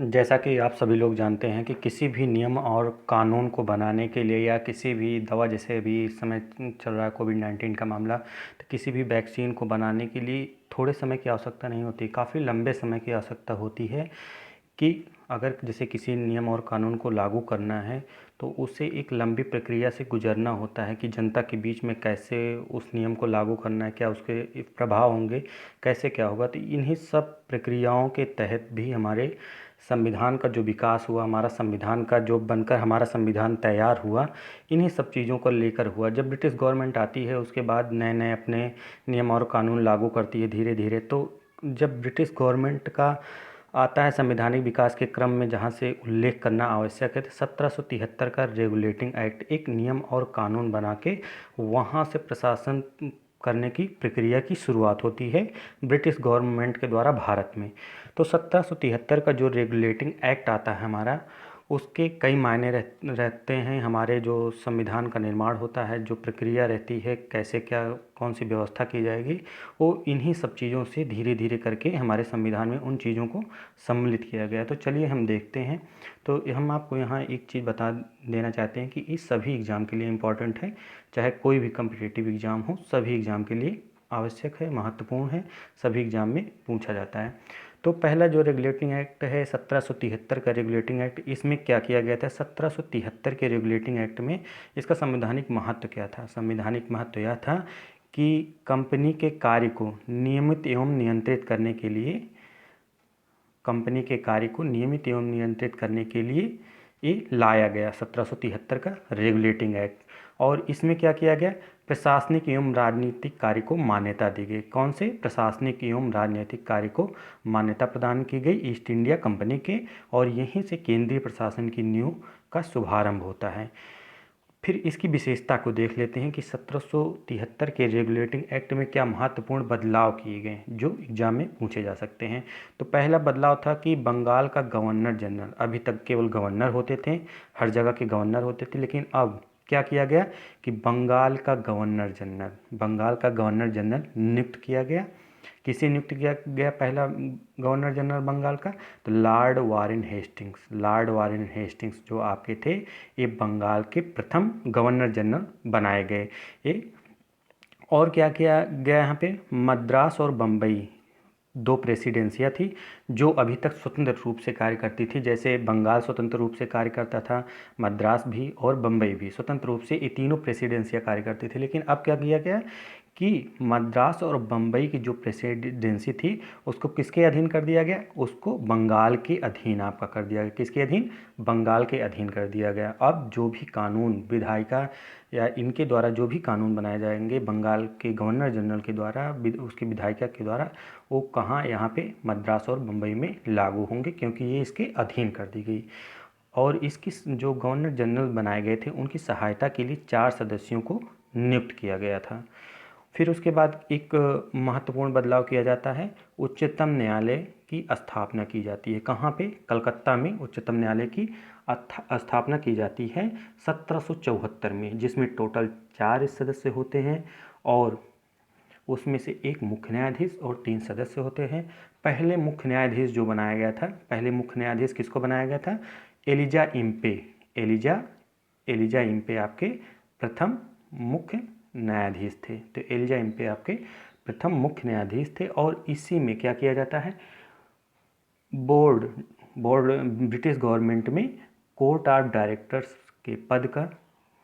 जैसा कि आप सभी लोग जानते हैं कि किसी भी नियम और कानून को बनाने के लिए या किसी भी दवा, जैसे अभी इस समय चल रहा है कोविड-19 का मामला, तो किसी भी वैक्सीन को बनाने के लिए थोड़े समय की आवश्यकता नहीं होती, काफ़ी लंबे समय की आवश्यकता होती है। कि अगर जैसे किसी नियम और कानून को लागू करना है तो उसे एक लंबी प्रक्रिया से गुजरना होता है कि जनता के बीच में कैसे उस नियम को लागू करना है, क्या उसके प्रभाव होंगे, कैसे क्या होगा। तो इन्हीं सब प्रक्रियाओं के तहत भी हमारे संविधान का जो विकास हुआ, हमारा संविधान का जो बनकर हमारा संविधान तैयार हुआ, इन्हीं सब चीज़ों को लेकर हुआ। जब ब्रिटिश गवर्नमेंट आती है उसके बाद नए नए अपने नियम और कानून लागू करती है धीरे धीरे। तो जब ब्रिटिश गवर्नमेंट का आता है संवैधानिक विकास के क्रम में, जहाँ से उल्लेख करना आवश्यक है, तो 1773 का रेगुलेटिंग एक्ट एक नियम और कानून बना के वहाँ से प्रशासन करने की प्रक्रिया की शुरुआत होती है ब्रिटिश गवर्नमेंट के द्वारा भारत में। तो 1773 का जो रेगुलेटिंग एक्ट आता है हमारा, उसके कई मायने रहते हैं। हमारे जो संविधान का निर्माण होता है, जो प्रक्रिया रहती है, कैसे क्या कौन सी व्यवस्था की जाएगी, वो इन्हीं सब चीज़ों से धीरे धीरे करके हमारे संविधान में उन चीज़ों को सम्मिलित किया गया। तो चलिए हम देखते हैं। तो हम आपको यहाँ एक चीज़ बता देना चाहते हैं कि इस सभी एग्ज़ाम के लिए इम्पॉर्टेंट है, चाहे कोई भी कम्पिटिटिव एग्ज़ाम हो, सभी एग्ज़ाम के लिए आवश्यक है, महत्वपूर्ण है, सभी एग्ज़ाम में पूछा जाता है। तो पहला जो रेगुलेटिंग एक्ट है 1773 का रेगुलेटिंग एक्ट, इसमें क्या किया गया था? 1773 के रेगुलेटिंग एक्ट में इसका संवैधानिक महत्व क्या था? संवैधानिक महत्व यह था कि कंपनी के कार्य को नियमित एवं नियंत्रित करने के लिए, कंपनी के कार्य को नियमित एवं नियंत्रित करने के लिए ये लाया गया 1773 का रेगुलेटिंग एक्ट। और इसमें क्या किया गया? प्रशासनिक एवं राजनीतिक कार्य को मान्यता दी गई। कौन से? प्रशासनिक एवं राजनीतिक कार्य को मान्यता प्रदान की गई ईस्ट इंडिया कंपनी के, और यहीं से केंद्रीय प्रशासन की नींव का शुभारंभ होता है। फिर इसकी विशेषता को देख लेते हैं कि 1773 के रेगुलेटिंग एक्ट में क्या महत्वपूर्ण बदलाव किए गए जो एग्जाम में पूछे जा सकते हैं। तो पहला बदलाव था कि बंगाल का गवर्नर जनरल, अभी तक केवल गवर्नर होते थे, हर जगह के गवर्नर होते थे, लेकिन अब क्या किया गया कि बंगाल का गवर्नर जनरल नियुक्त किया गया। किसे नियुक्त किया गया पहला गवर्नर जनरल बंगाल का? तो लॉर्ड वारेन हेस्टिंग्स जो आपके थे, ये बंगाल के प्रथम गवर्नर जनरल बनाए गए। ये और क्या किया गया यहाँ पे? मद्रास और बम्बई दो प्रेसिडेंसियाँ थी जो अभी तक स्वतंत्र रूप से कार्य करती थी। जैसे बंगाल स्वतंत्र रूप से कार्य करता था, मद्रास भी और बम्बई भी स्वतंत्र रूप से, ये तीनों प्रेसिडेंसियाँ कार्य करती थी। लेकिन अब क्या किया गया कि मद्रास और बम्बई की जो प्रेसिडेंसी थी उसको किसके अधीन कर दिया गया? उसको बंगाल के अधीन आपका कर दिया गया। किसके अधीन? बंगाल के अधीन कर दिया गया। अब जो भी कानून विधायिका या इनके द्वारा जो भी कानून बनाए जाएंगे बंगाल के गवर्नर जनरल के द्वारा, उसकी विधायिका के द्वारा, वो कहाँ? यहाँ पे मद्रास और बम्बई में लागू होंगे, क्योंकि ये इसके अधीन कर दी गई। और इसकी जो गवर्नर जनरल बनाए गए थे उनकी सहायता के लिए 4 सदस्यों को नियुक्त किया गया था। फिर उसके बाद एक महत्वपूर्ण बदलाव किया जाता है, उच्चतम न्यायालय की स्थापना की जाती है। कहाँ पे? कलकत्ता में उच्चतम न्यायालय की स्थापना की जाती है 1774 में, जिसमें टोटल 4 सदस्य होते हैं और उसमें से एक मुख्य न्यायाधीश और 3 सदस्य होते हैं। पहले मुख्य न्यायाधीश जो बनाया गया था, पहले मुख्य न्यायाधीश किसको बनाया गया था? Elijah Impey. एलिजा इम्पे आपके प्रथम मुख्य न्यायाधीश थे। तो एलिजा इम्पे आपके प्रथम मुख्य न्यायाधीश थे। और इसी में क्या किया जाता है? बोर्ड बोर्ड ब्रिटिश गवर्नमेंट में कोर्ट ऑफ डायरेक्टर्स के पद का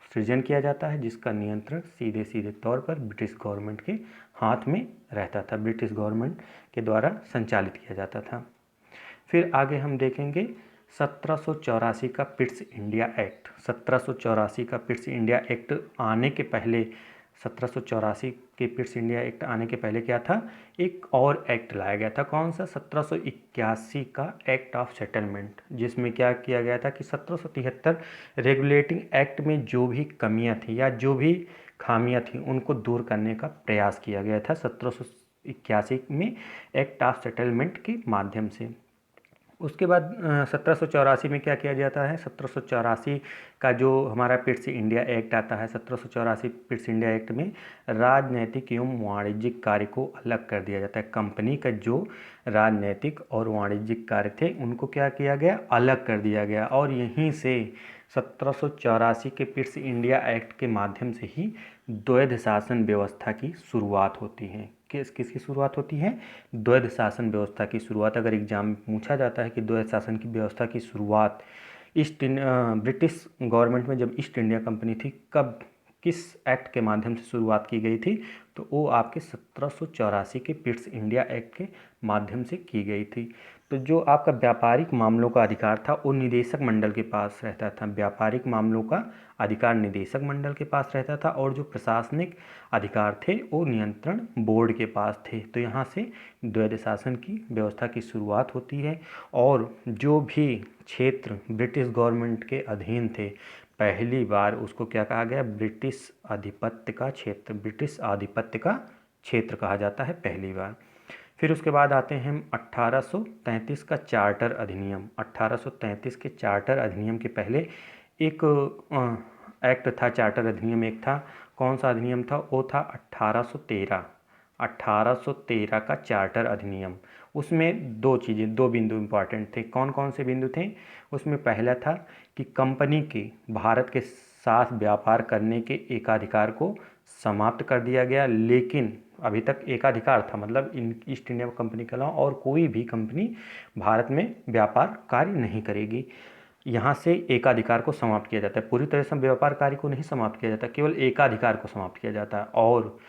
सृजन किया जाता है, जिसका नियंत्रण सीधे सीधे तौर पर ब्रिटिश गवर्नमेंट के हाथ में रहता था, ब्रिटिश गवर्नमेंट के द्वारा संचालित किया जाता था। फिर आगे हम देखेंगे 1784 का पिट्स इंडिया एक्ट। 1784 का पिट्स इंडिया एक्ट आने के पहले, 1784 के पिट्स इंडिया एक्ट आने के पहले क्या था? एक और एक्ट लाया गया था। कौन सा? 1781 का एक्ट ऑफ सेटलमेंट, जिसमें क्या किया गया था कि 1773 रेगुलेटिंग एक्ट में जो भी कमियां थी या जो भी खामियां थी उनको दूर करने का प्रयास किया गया था 1781 में एक्ट ऑफ सेटलमेंट के माध्यम से। उसके बाद 1784 में क्या किया जाता है, 1784 का जो हमारा पिट्स इंडिया एक्ट आता है, 1784 पिट्स इंडिया एक्ट में राजनैतिक एवं वाणिज्यिक कार्य को अलग कर दिया जाता है। कंपनी का जो राजनैतिक और वाणिज्यिक कार्य थे उनको क्या किया गया, अलग कर दिया गया। और यहीं से 1784 के पिट्स इंडिया एक्ट के माध्यम से ही द्वैध शासन व्यवस्था की शुरुआत होती है। किसकी शुरुआत होती है, द्वैध शासन व्यवस्था की शुरुआत। अगर एग्जाम में पूछा जाता है कि द्वैध शासन की व्यवस्था की शुरुआत ब्रिटिश गवर्नमेंट में जब ईस्ट इंडिया कंपनी थी, कब किस एक्ट के माध्यम से शुरुआत की गई थी, तो वो आपके 1784 के पिट्स इंडिया एक्ट के माध्यम से की गई थी। तो जो आपका व्यापारिक मामलों का अधिकार था वो निदेशक मंडल के पास रहता था, व्यापारिक मामलों का अधिकार निदेशक मंडल के पास रहता था, और जो प्रशासनिक अधिकार थे वो नियंत्रण बोर्ड के पास थे। तो यहाँ से द्वैध शासन की व्यवस्था की शुरुआत होती है। और जो भी क्षेत्र ब्रिटिश गवर्नमेंट के अधीन थे, पहली बार उसको क्या कहा गया, ब्रिटिश आधिपत्य का क्षेत्र, ब्रिटिश आधिपत्य का क्षेत्र कहा जाता है पहली बार। फिर उसके बाद आते हैं हम 1833 का चार्टर अधिनियम। 1833 के चार्टर अधिनियम के पहले एक एक्ट था, चार्टर अधिनियम एक था। कौन सा अधिनियम था, वो था 1813। 1813 का चार्टर अधिनियम। उसमें दो चीज़ें, दो बिंदु इंपॉर्टेंट थे। कौन कौन से बिंदु थे उसमें, पहला था कि कंपनी के भारत के साथ व्यापार करने के एकाधिकार को समाप्त कर दिया गया। लेकिन अभी तक एकाधिकार था, मतलब ईस्ट इंडिया कंपनी के अलावा और कोई भी कंपनी भारत में व्यापार कार्य नहीं करेगी। यहाँ से एकाधिकार को समाप्त किया जाता है। पूरी तरह से व्यापार कार्य को नहीं समाप्त किया जाता, केवल एकाधिकार को समाप्त किया जाता है। और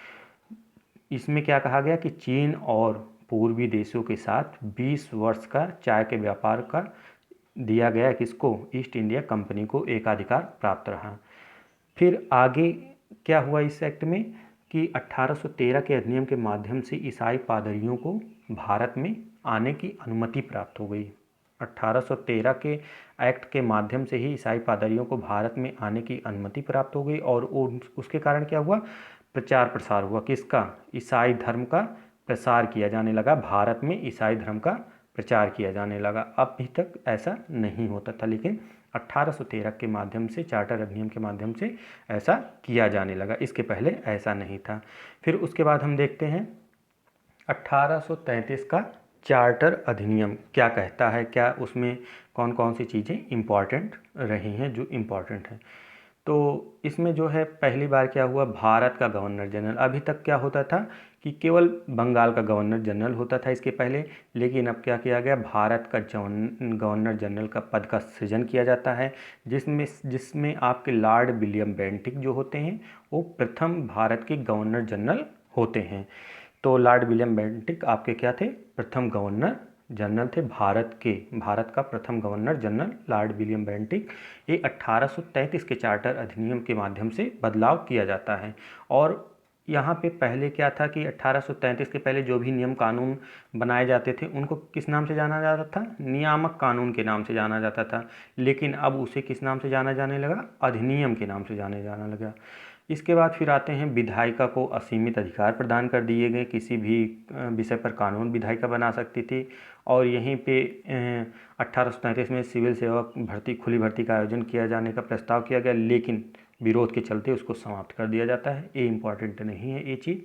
इसमें क्या कहा गया कि चीन और पूर्वी देशों के साथ 20 वर्ष का चाय के व्यापार का दिया गया, किसको, ईस्ट इंडिया कंपनी को एकाधिकार प्राप्त रहा। फिर आगे क्या हुआ इस एक्ट में कि 1813 के अधिनियम के माध्यम से ईसाई पादरियों को भारत में आने की अनुमति प्राप्त हो गई। 1813 के एक्ट के माध्यम से ही ईसाई पादरियों को भारत में आने की अनुमति प्राप्त हो गई। और उसके कारण क्या हुआ, प्रचार प्रसार हुआ, किसका, ईसाई धर्म का प्रसार किया जाने लगा, भारत में ईसाई धर्म का प्रचार किया जाने लगा। अभी तक ऐसा नहीं होता था, लेकिन 1813 के माध्यम से, चार्टर अधिनियम के माध्यम से ऐसा किया जाने लगा, इसके पहले ऐसा नहीं था। फिर उसके बाद हम देखते हैं 1833 का चार्टर अधिनियम क्या कहता है, क्या उसमें कौन कौन सी चीज़ें इम्पॉर्टेंट रही हैं, जो इम्पॉर्टेंट हैं। तो इसमें जो है पहली बार क्या हुआ, भारत का गवर्नर जनरल। अभी तक क्या होता था कि केवल बंगाल का गवर्नर जनरल होता था इसके पहले, लेकिन अब क्या किया गया, भारत का गवर्नर जनरल का पद का सृजन किया जाता है, जिसमें आपके लॉर्ड विलियम बेंटिक जो होते हैं वो प्रथम भारत के गवर्नर जनरल होते हैं। तो लॉर्ड विलियम बेंटिक आपके क्या थे, प्रथम गवर्नर जनरल थे भारत का प्रथम governor general Lord William Bentinck. ये 1833 के चार्टर अधिनियम के माध्यम से बदलाव किया जाता है। और यहाँ पे पहले क्या था कि 1833 के पहले जो भी नियम कानून बनाए जाते थे उनको किस नाम से जाना जाता था, नियामक कानून के नाम से जाना जाता था। लेकिन अब उसे किस नाम से जाना जाने लगा, अधिनियम के नाम से जाना लगा। इसके बाद फिर आते हैं विधायिका को असीमित अधिकार प्रदान कर दिए गए, किसी भी विषय पर कानून विधायिका बना सकती थी। और यहीं पे 1833 में सिविल सेवक भर्ती, खुली भर्ती का आयोजन किया जाने का प्रस्ताव किया गया, लेकिन विरोध के चलते उसको समाप्त कर दिया जाता है। ये इम्पॉर्टेंट नहीं है ये चीज़।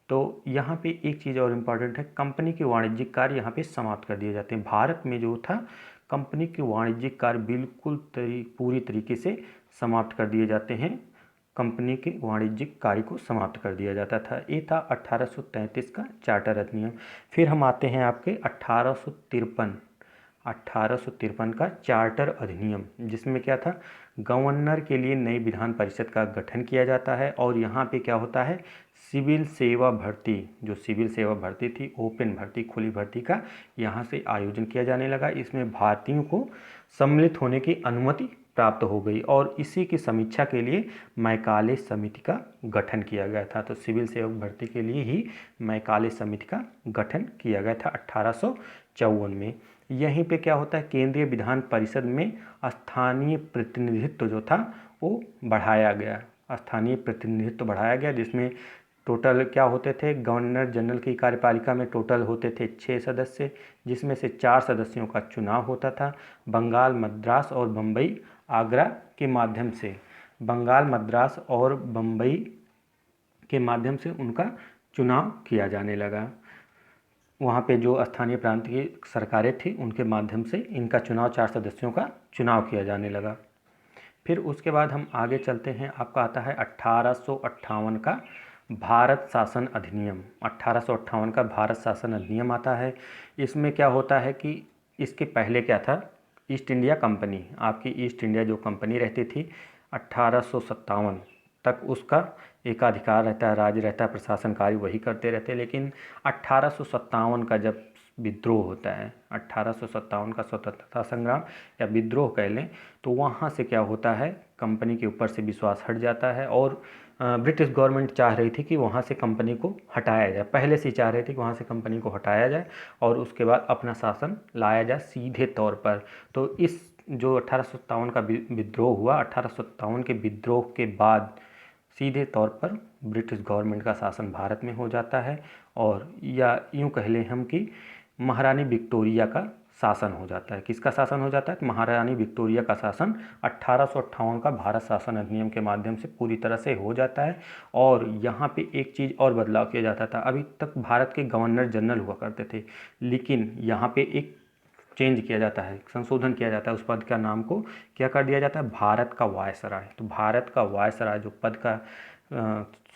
तो यहाँ पे एक चीज़ और इम्पॉर्टेंट है, कंपनी के वाणिज्यिक कार्य यहाँ पे समाप्त कर दिए जाते हैं। भारत में जो था कंपनी के वाणिज्यिक कार्य बिल्कुल पूरी तरीके से समाप्त कर दिए जाते हैं, कंपनी के वाणिज्यिक कार्य को समाप्त कर दिया जाता था। ये था 1833 का चार्टर अधिनियम। फिर हम आते हैं आपके 1853 का चार्टर अधिनियम, जिसमें क्या था, गवर्नर के लिए नई विधान परिषद का गठन किया जाता है। और यहाँ पे क्या होता है, सिविल सेवा भर्ती, जो सिविल सेवा भर्ती थी, ओपन भर्ती, खुली भर्ती का यहाँ से आयोजन किया जाने लगा। इसमें भारतीयों को सम्मिलित होने की अनुमति प्राप्त हो गई और इसी की समीक्षा के लिए मैकाले समिति का गठन किया गया था। तो सिविल सेवक भर्ती के लिए ही मैकाले समिति का गठन किया गया था 1854 में। यहीं पे क्या होता है, केंद्रीय विधान परिषद में स्थानीय प्रतिनिधित्व जो था वो बढ़ाया गया, स्थानीय प्रतिनिधित्व बढ़ाया गया, जिसमें टोटल क्या होते थे, गवर्नर जनरल की कार्यपालिका में टोटल होते थे 6 सदस्य, जिसमें से 4 सदस्यों का चुनाव होता था। बंगाल, मद्रास और बम्बई, आगरा के माध्यम से, बंगाल, मद्रास और बम्बई के माध्यम से उनका चुनाव किया जाने लगा। वहाँ पे जो स्थानीय प्रांत की सरकारें थी उनके माध्यम से इनका चुनाव, 4 सदस्यों का चुनाव किया जाने लगा। फिर उसके बाद हम आगे चलते हैं। आपका आता है 1858 का भारत शासन अधिनियम। 1858 का भारत शासन अधिनियम आता है। इसमें क्या होता है कि इसके पहले क्या था, ईस्ट इंडिया कंपनी, आपकी ईस्ट इंडिया जो कंपनी रहती थी 1857 तक उसका एकाधिकार रहता है, राज्य रहता है, प्रशासन कार्य वही करते रहते हैं। लेकिन 1857 का जब विद्रोह होता है, 1857 का स्वतंत्रता संग्राम या विद्रोह कह लें, तो वहाँ से क्या होता है, कंपनी के ऊपर से विश्वास हट जाता है और ब्रिटिश गवर्नमेंट चाह रही थी कि वहाँ से कंपनी को हटाया जाए, पहले से चाह रही थी कि वहाँ से कंपनी को हटाया जाए और उसके बाद अपना शासन लाया जाए सीधे तौर पर। तो इस जो 1857 का विद्रोह हुआ, 1857 के विद्रोह के बाद सीधे तौर पर ब्रिटिश गवर्नमेंट का शासन भारत में हो जाता है, और या यूँ कह लें हम कि महारानी विक्टोरिया का शासन हो जाता है। किसका शासन हो जाता है, तो महारानी विक्टोरिया का शासन 1858 का भारत शासन अधिनियम के माध्यम से पूरी तरह से हो जाता है। और यहाँ पे एक चीज़ और बदलाव किया जाता था, अभी तक भारत के गवर्नर जनरल हुआ करते थे, लेकिन यहाँ पे एक चेंज किया जाता है, संशोधन किया जाता है। उस पद का नाम को क्या कर दिया जाता है, भारत का वायसराय। तो भारत का वायसराय जो पद का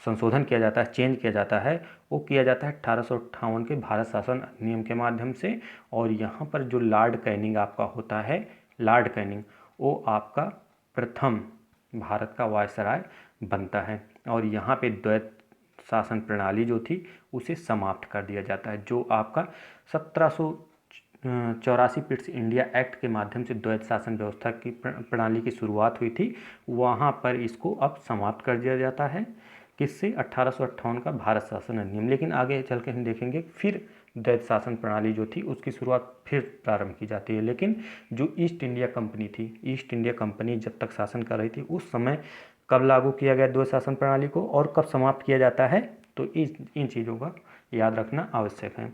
संशोधन किया जाता है, चेंज किया जाता है, वो किया जाता है 1858 के भारत शासन अधिनियम के माध्यम से। और यहाँ पर जो लॉर्ड कैनिंग आपका होता है, लॉर्ड कैनिंग, वो आपका प्रथम भारत का वायसराय बनता है। और यहाँ पे द्वैत शासन प्रणाली जो थी उसे समाप्त कर दिया जाता है। जो आपका 1784 पिट्स इंडिया एक्ट के माध्यम से द्वैत शासन व्यवस्था की प्रणाली की शुरुआत हुई थी, वहाँ पर इसको अब समाप्त कर दिया जाता है। किससे, 1858 का भारत शासन अधिनियम। लेकिन आगे चल के हम देखेंगे फिर द्वैत शासन प्रणाली जो थी उसकी शुरुआत फिर प्रारंभ की जाती है। लेकिन जो ईस्ट इंडिया कंपनी थी, ईस्ट इंडिया कंपनी जब तक शासन कर रही थी उस समय कब लागू किया गया द्वैत शासन प्रणाली को और कब समाप्त किया जाता है, तो इन चीज़ों का याद रखना आवश्यक है।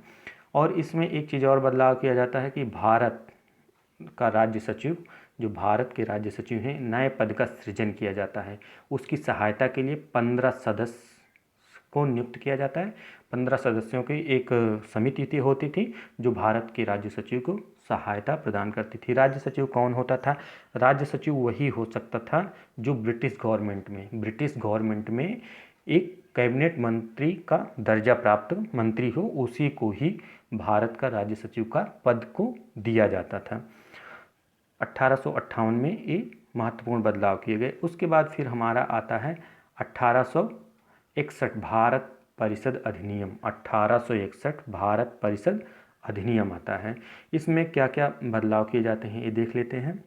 और इसमें एक चीज़ और बदलाव किया जाता है कि भारत का राज्य सचिव, जो भारत के राज्य सचिव हैं, नए पद का सृजन किया जाता है। उसकी सहायता के लिए 15 सदस्य को नियुक्त किया जाता है। 15 सदस्यों की एक समिति होती थी जो भारत के राज्य सचिव को सहायता प्रदान करती थी। राज्य सचिव कौन होता था, राज्य सचिव वही हो सकता था जो ब्रिटिश गवर्नमेंट में एक कैबिनेट मंत्री का दर्जा प्राप्त मंत्री हो, उसी को ही भारत का राज्य सचिव का पद को दिया जाता था। 1858 में ये महत्वपूर्ण बदलाव किए गए। उसके बाद फिर हमारा आता है 1861 भारत परिषद अधिनियम। 1861 भारत परिषद अधिनियम आता है। इसमें क्या क्या बदलाव किए जाते हैं ये देख लेते हैं।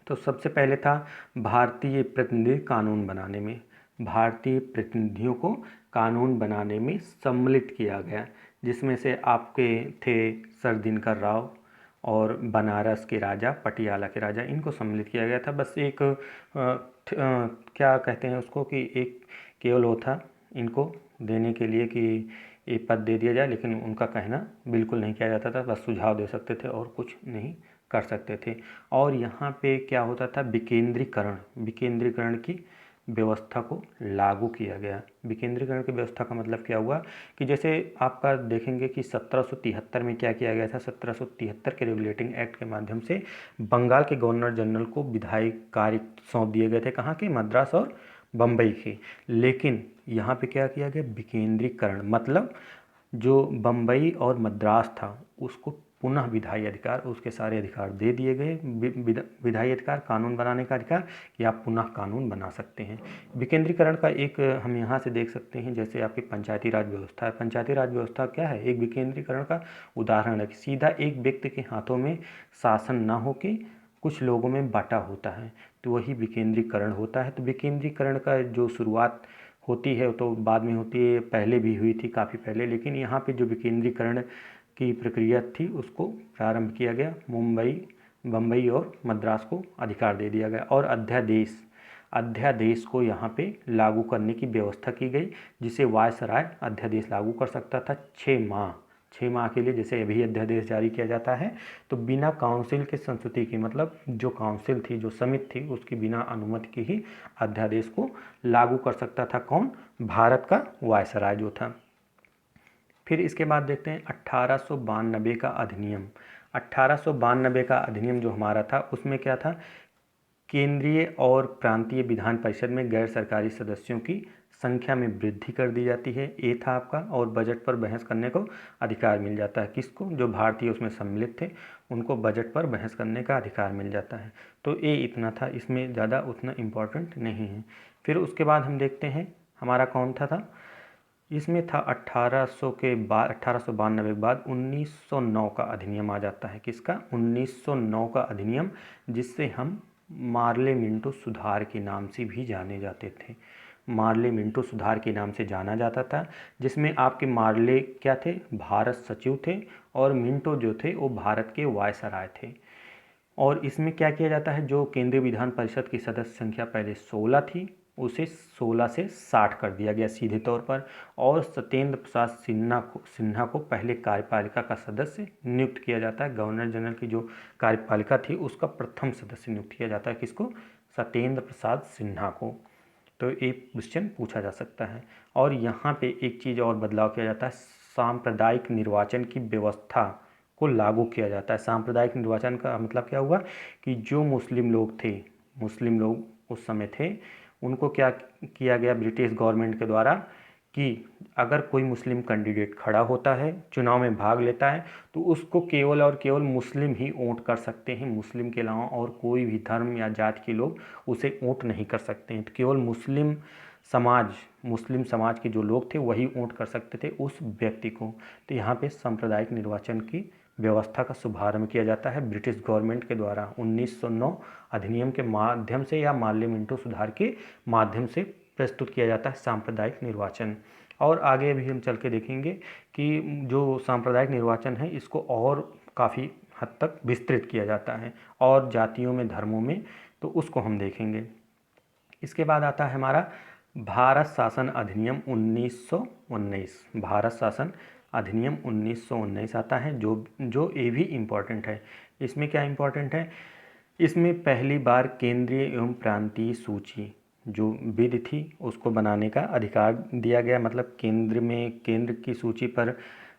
तो सबसे पहले था भारतीय प्रतिनिधि कानून बनाने में, भारतीय प्रतिनिधियों को कानून बनाने में सम्मिलित किया गया, जिसमें से आपके थे सर दिनकर राव और बनारस के राजा, पटियाला के राजा, इनको सम्मिलित किया गया था। बस एक क्या कहते हैं उसको कि एक केवल वो था इनको देने के लिए कि ये पद दे दिया जाए, लेकिन उनका कहना बिल्कुल नहीं किया जाता था, बस सुझाव दे सकते थे और कुछ नहीं कर सकते थे। और यहाँ पे क्या होता था, विकेंद्रीकरण की व्यवस्था को लागू किया गया। विकेंद्रीकरण की व्यवस्था का मतलब क्या हुआ कि जैसे आपका देखेंगे कि 1773 में क्या किया गया था, 1773 के रेगुलेटिंग एक्ट के माध्यम से बंगाल के गवर्नर जनरल को विधायी कार्य सौंप दिए गए थे, कहाँ के, मद्रास और बम्बई के। लेकिन यहाँ पे क्या किया गया, विकेंद्रीकरण, मतलब जो बम्बई और मद्रास था उसको पुनः विधायी अधिकार, उसके सारे अधिकार दे दिए गए। विधायी अधिकार, कानून बनाने का अधिकार, कि आप पुनः कानून बना सकते हैं। विकेंद्रीकरण का एक हम यहाँ से देख सकते हैं, जैसे आपकी पंचायती राज व्यवस्था है। पंचायती राज व्यवस्था क्या है, एक विकेंद्रीकरण का उदाहरण है कि सीधा एक व्यक्ति के हाथों में शासन न होके कुछ लोगों में बांटा होता है, तो वही विकेंद्रीकरण होता है। तो विकेंद्रीकरण का जो शुरुआत होती है तो बाद में होती है, पहले भी हुई थी काफ़ी पहले, लेकिन यहाँ पे जो विकेंद्रीकरण की प्रक्रिया थी उसको प्रारंभ किया गया। मुंबई, बम्बई और मद्रास को अधिकार दे दिया गया। और अध्यादेश को यहाँ पे लागू करने की व्यवस्था की गई, जिसे वायसराय अध्यादेश लागू कर सकता था 6 माह के लिए। जैसे अभी अध्यादेश जारी किया जाता है तो बिना काउंसिल के संस्तुति की, मतलब जो काउंसिल थी, जो समिति थी, उसकी बिना अनुमति के ही अध्यादेश को लागू कर सकता था कौन? भारत का वायसराय जो था। फिर इसके बाद देखते हैं 1892 का अधिनियम। 1892 का अधिनियम जो हमारा था उसमें क्या था? केंद्रीय और प्रांतीय विधान परिषद में गैर सरकारी सदस्यों की संख्या में वृद्धि कर दी जाती है, ये था आपका। और बजट पर बहस करने को अधिकार मिल जाता है। किसको? जो भारतीय उसमें सम्मिलित थे उनको बजट पर बहस करने का अधिकार मिल जाता है। तो ये इतना था, इसमें ज़्यादा उतना इम्पोर्टेंट नहीं है। फिर उसके बाद हम देखते हैं हमारा कौन था? इसमें था 1800 के बाद, 1892 के बाद 1909 का अधिनियम आ जाता है। किसका? 1909 का अधिनियम, जिससे हम मार्ले मिंटो सुधार के नाम से भी जाने जाते थे। मार्ले मिंटो सुधार के नाम से जाना जाता था, जिसमें आपके मार्ले क्या थे? भारत सचिव थे, और मिंटो जो थे वो भारत के वायसराय थे। और इसमें क्या किया जाता है? जो केंद्रीय विधान परिषद की सदस्य संख्या पहले 16 थी, उसे 16 से 60 कर दिया गया सीधे तौर पर। और सत्येंद्र प्रसाद सिन्हा को पहले कार्यपालिका का सदस्य नियुक्त किया जाता है। गवर्नर जनरल की जो कार्यपालिका थी उसका प्रथम सदस्य नियुक्त किया जाता है। किसको? सत्येंद्र प्रसाद सिन्हा को। तो एक क्वेश्चन पूछा जा सकता है। और यहाँ पे एक चीज़ और बदलाव किया जाता है, सांप्रदायिक निर्वाचन की व्यवस्था को लागू किया जाता है। सांप्रदायिक निर्वाचन का मतलब क्या हुआ कि जो मुस्लिम लोग थे, मुस्लिम लोग उस समय थे, उनको क्या किया गया ब्रिटिश गवर्नमेंट के द्वारा कि अगर कोई मुस्लिम कैंडिडेट खड़ा होता है, चुनाव में भाग लेता है, तो उसको केवल और केवल मुस्लिम ही वोट कर सकते हैं। मुस्लिम के अलावा और कोई भी धर्म या जाति के लोग उसे वोट नहीं कर सकते हैं। तो केवल मुस्लिम समाज के जो लोग थे वही वोट कर सकते थे उस व्यक्ति को। तो यहाँ पे सांप्रदायिक निर्वाचन की व्यवस्था का शुभारंभ किया जाता है ब्रिटिश गवर्नमेंट के द्वारा 1909 अधिनियम के माध्यम से, या मार्ले मिंटो सुधार के माध्यम से प्रस्तुत किया जाता है सांप्रदायिक निर्वाचन। और आगे भी हम चल के देखेंगे कि जो सांप्रदायिक निर्वाचन है इसको और काफ़ी हद तक विस्तृत किया जाता है और जातियों में, धर्मों में, तो उसको हम देखेंगे। इसके बाद आता है हमारा भारत शासन अधिनियम 1919। भारत शासन अधिनियम 1919 आता है, जो ये भी इम्पोर्टेंट है। इसमें क्या इम्पोर्टेंट है? इसमें पहली बार केंद्रीय एवं प्रांतीय सूची जो विधि थी उसको बनाने का अधिकार दिया गया। मतलब केंद्र की सूची पर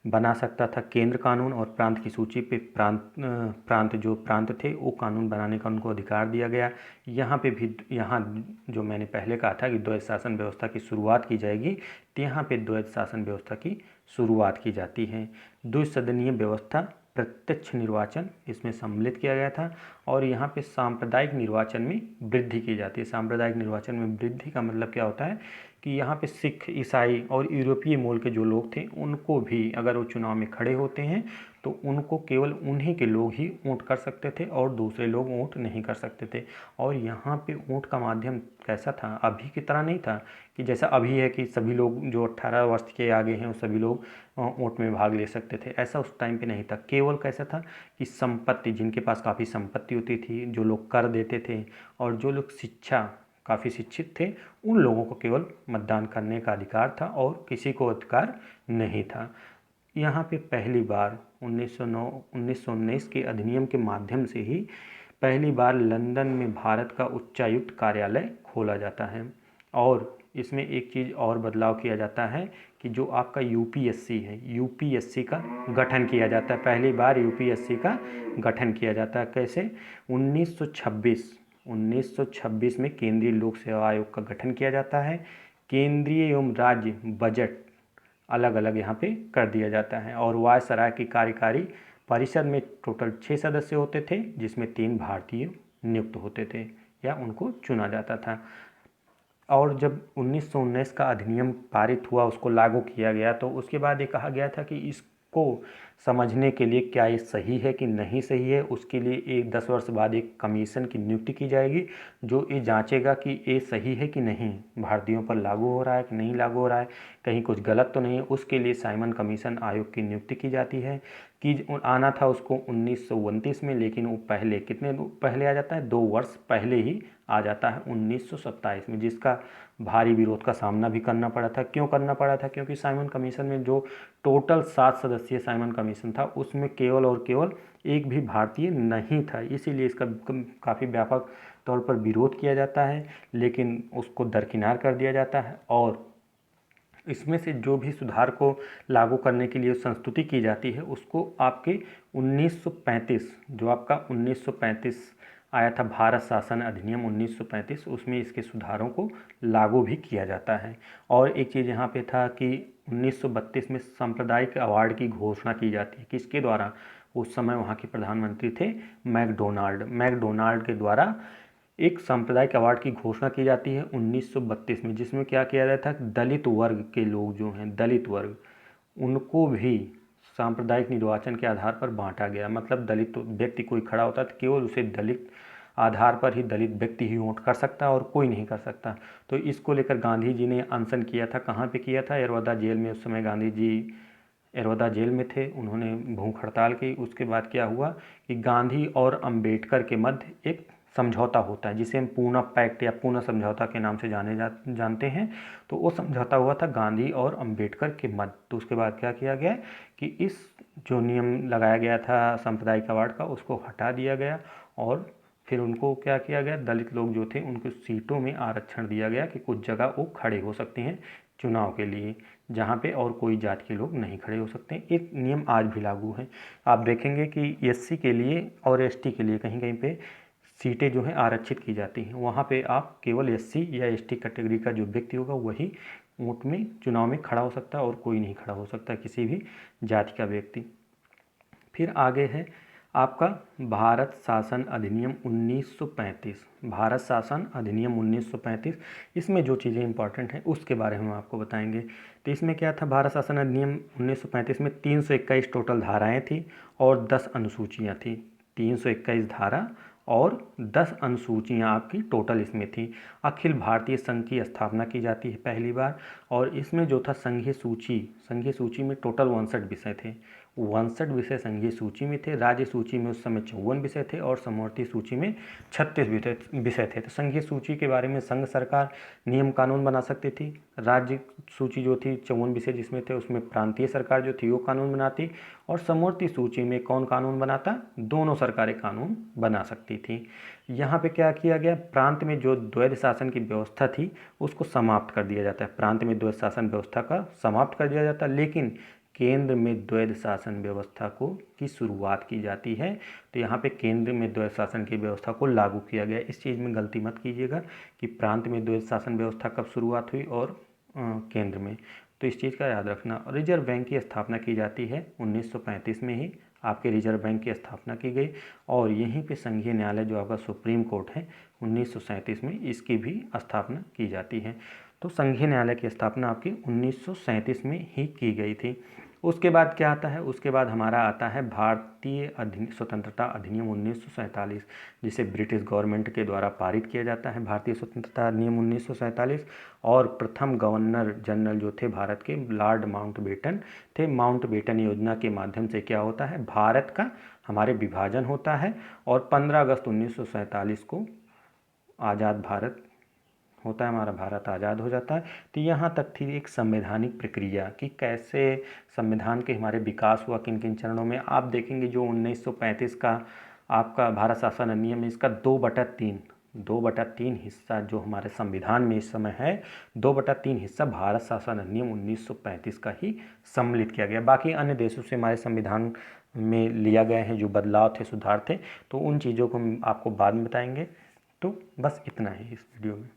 बना सकता था केंद्र कानून, और प्रांत की सूची पे प्रांत थे वो कानून बनाने का उनको अधिकार दिया गया। यहाँ पे भी, यहाँ जो मैंने पहले कहा था कि द्वैध शासन व्यवस्था की शुरुआत की जाएगी, तो यहाँ पे द्वैध शासन व्यवस्था की शुरुआत की जाती है। द्विसदनीय व्यवस्था, प्रत्यक्ष निर्वाचन इसमें सम्मिलित किया गया था। और यहाँ पे सांप्रदायिक निर्वाचन में वृद्धि की जाती है। सांप्रदायिक निर्वाचन में वृद्धि का मतलब क्या होता है कि यहाँ पे सिख, ईसाई और यूरोपीय मूल के जो लोग थे उनको भी, अगर वो चुनाव में खड़े होते हैं तो उनको केवल उन्हीं के लोग ही वोट कर सकते थे और दूसरे लोग वोट नहीं कर सकते थे। और यहाँ पे वोट का माध्यम कैसा था? अभी की तरह नहीं था कि जैसा अभी है कि सभी लोग जो 18 वर्ष के आगे हैं वो सभी लोग वोट में भाग ले सकते थे। ऐसा उस टाइम पे नहीं था। केवल कैसा था कि संपत्ति, जिनके पास काफ़ी संपत्ति होती थी, जो लोग कर देते थे, और जो लोग काफ़ी शिक्षित थे, उन लोगों को केवल मतदान करने का अधिकार था और किसी को अधिकार नहीं था। यहाँ पे पहली बार 1919 के अधिनियम के माध्यम से ही पहली बार लंदन में भारत का उच्चायुक्त कार्यालय खोला जाता है। और इसमें एक चीज़ और बदलाव किया जाता है कि जो आपका यूपीएससी है, यूपीएससी का गठन किया जाता है। पहली बार यूपीएससी का गठन किया जाता है। कैसे? 1926 में केंद्रीय लोक सेवा आयोग का गठन किया जाता है। केंद्रीय एवं राज्य बजट अलग अलग यहाँ पे कर दिया जाता है। और वायसराय की कार्यकारी परिषद में टोटल 6 सदस्य होते थे, जिसमें 3 भारतीय नियुक्त होते थे या उनको चुना जाता था। और जब 1919 का अधिनियम पारित हुआ, उसको लागू किया गया, तो उसके बाद ये कहा गया था कि इसको समझने के लिए क्या ये सही है कि नहीं सही है, उसके लिए एक 10 वर्ष बाद एक कमीशन की नियुक्ति की जाएगी जो ये जांचेगा कि ये सही है कि नहीं, भारतीयों पर लागू हो रहा है कि नहीं लागू हो रहा है, कहीं कुछ गलत तो नहीं है। उसके लिए साइमन कमीशन आयोग की नियुक्ति की जाती है कि आना था उसको 1929 में, लेकिन वो पहले कितने पहले आ जाता है, 2 वर्ष पहले ही आ जाता है 1927 में, जिसका भारी विरोध का सामना भी करना पड़ा था। क्यों करना पड़ा था? क्योंकि साइमन कमीशन में जो टोटल 7 सदस्यीय साइमन कमीशन था उसमें केवल और केवल एक भी भारतीय नहीं था, इसीलिए इसका काफ़ी व्यापक तौर पर विरोध किया जाता है, लेकिन उसको दरकिनार कर दिया जाता है। और इसमें से जो भी सुधार को लागू करने के लिए संस्तुति की जाती है उसको आपके 1935, जो आपका 1935 आया था भारत शासन अधिनियम 1935, उसमें इसके सुधारों को लागू भी किया जाता है। और एक चीज़ यहाँ पे था कि 1932 में सांप्रदायिक अवार्ड की घोषणा की जाती है। किसके द्वारा? उस समय वहाँ के प्रधानमंत्री थे मैकडोनाल्ड के द्वारा एक सांप्रदायिक अवार्ड की घोषणा की जाती है 1932 में, जिसमें क्या किया जाता है, दलित वर्ग के लोग जो हैं, दलित वर्ग, उनको भी सांप्रदायिक निर्वाचन के आधार पर बांटा गया। मतलब दलित व्यक्ति कोई खड़ा होता था, केवल उसे दलित आधार पर ही दलित व्यक्ति ही वोट कर सकता और कोई नहीं कर सकता। तो इसको लेकर गांधी जी ने अनशन किया था। कहाँ पे किया था? यरवदा जेल में। उस समय गांधी जी यरवदा जेल में थे, उन्होंने भूख हड़ताल की। उसके बाद क्या हुआ कि गांधी और अंबेडकर के मध्य एक समझौता होता है, जिसे हम पूना पैक्ट या पूना समझौता के नाम से जानते हैं। तो वो समझौता हुआ था गांधी और अंबेडकर के मध्य। तो उसके बाद क्या किया गया कि इस जो नियम लगाया गया था सांप्रदायिक अवार्ड का, उसको हटा दिया गया और फिर उनको क्या किया गया, दलित लोग जो थे उनको सीटों में आरक्षण दिया गया कि कुछ जगह वो खड़े हो सकते हैं चुनाव के लिए, जहाँ पे और कोई जाति के लोग नहीं खड़े हो सकते। एक नियम आज भी लागू है। आप देखेंगे कि एससी के लिए और एसटी के लिए कहीं कहीं पे सीटें जो हैं आरक्षित की जाती हैं। वहाँ पे आप केवल एससी या एसटी कैटेगरी का जो व्यक्ति होगा वही वोट में चुनाव में खड़ा हो सकता है और कोई नहीं खड़ा हो सकता, किसी भी जाति का व्यक्ति। फिर आगे है आपका भारत शासन अधिनियम 1935। भारत शासन अधिनियम 1935, इसमें जो चीज़ें इंपॉर्टेंट हैं उसके बारे में हम आपको बताएंगे। तो इसमें क्या था, भारत शासन अधिनियम 1935 में 321 टोटल धाराएं थी और 10 अनुसूचियां थी। 321 धारा और 10 अनुसूचियां आपकी टोटल इसमें थी। अखिल भारतीय संघ की स्थापना की जाती है पहली बार। और इसमें जो था संघीय सूची में टोटल 59 विषय थे। 59 विषय संघीय सूची में थे। राज्य सूची में उस समय 54 विषय थे और समवर्ती सूची में 36 विषय थे। तो संघीय सूची के बारे में संघ सरकार नियम कानून बना सकती थी। राज्य सूची जो थी 54 विषय जिसमें थे, उसमें प्रांतीय सरकार जो थी वो कानून बनाती। और समवर्ती सूची में कौन कानून बनाता? दोनों सरकारें कानून बना सकती थी। यहाँ पे क्या किया गया, प्रांत में जो द्वैध शासन की व्यवस्था थी उसको समाप्त कर दिया जाता है। प्रांत में द्वैध शासन व्यवस्था का समाप्त कर दिया जाता है, लेकिन केंद्र में द्वैध शासन व्यवस्था को की शुरुआत की जाती है। तो यहाँ पे केंद्र में द्वैध शासन की व्यवस्था को लागू किया गया। इस चीज़ में गलती मत कीजिएगा कि प्रांत में द्वैध शासन व्यवस्था कब शुरुआत हुई और केंद्र में, तो इस चीज़ का याद रखना। रिजर्व बैंक की स्थापना की जाती है 1935 में ही। आपके रिजर्व बैंक की स्थापना की गई और यहीं पे संघीय न्यायालय जो आपका सुप्रीम कोर्ट है 1937 में, इसकी भी स्थापना की जाती है। तो संघीय न्यायालय की स्थापना आपकी 1937 में ही की गई थी। उसके बाद क्या आता है, उसके बाद हमारा आता है भारतीय स्वतंत्रता अधिनियम 1947, जिसे ब्रिटिश गवर्नमेंट के द्वारा पारित किया जाता है। भारतीय स्वतंत्रता अधिनियम 1947। और प्रथम गवर्नर जनरल जो थे भारत के, लॉर्ड माउंटबेटन थे। माउंटबेटन योजना के माध्यम से क्या होता है, भारत का हमारे विभाजन होता है और 15 अगस्त 1947 को आज़ाद भारत होता है, हमारा भारत आज़ाद हो जाता है। तो यहाँ तक थी एक संवैधानिक प्रक्रिया कि कैसे संविधान के हमारे विकास हुआ, किन किन चरणों में। आप देखेंगे जो 1935 का आपका भारत शासन अधिनियम है, इसका 2/3 हिस्सा जो हमारे संविधान में इस समय है, 2/3 हिस्सा भारत शासन अधिनियम 1935 का ही सम्मिलित किया गया। बाकी अन्य देशों से हमारे संविधान में लिया गए हैं जो बदलाव थे, सुधार थे, तो उन चीज़ों को हम आपको बाद में बताएंगे। तो बस इतना ही इस वीडियो में।